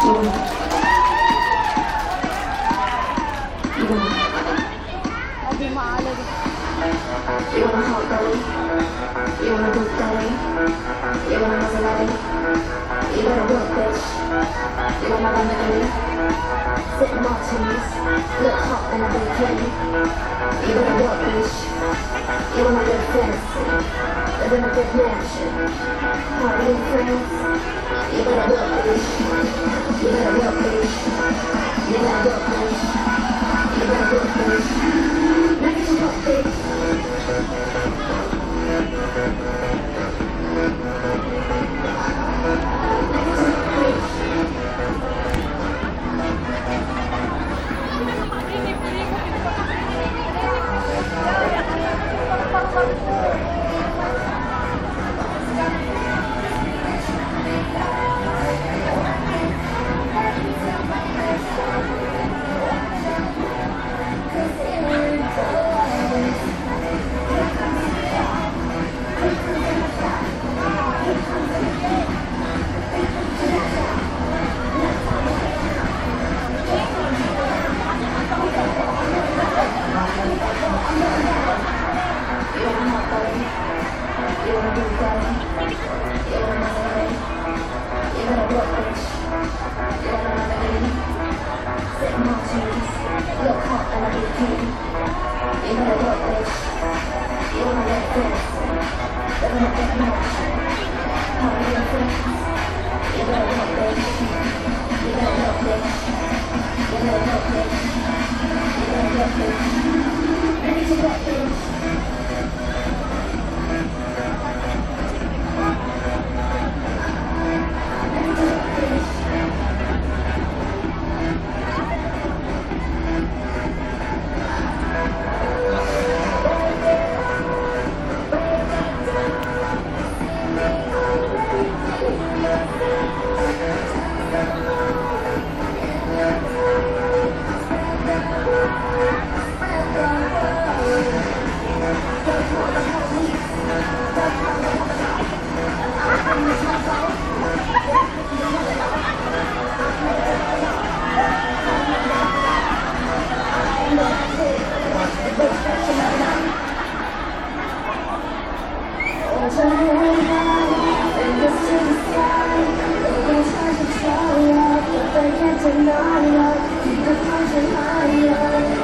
Hindi maalag. You wanna hot belly? You wanna good belly? You wanna Maserati? You wanna work, bitch? You wanna Lamborghini? Sip martinis, look hot in a bikini. You wanna work, bitch? You wanna live fancy, live in a big mansion, party with friends. You wanna work, bitch? You wanna work, bitch? You wanna work, bitch? You wanna work, bitch? Now get your work, bitch. Deny it, keep the passion higher.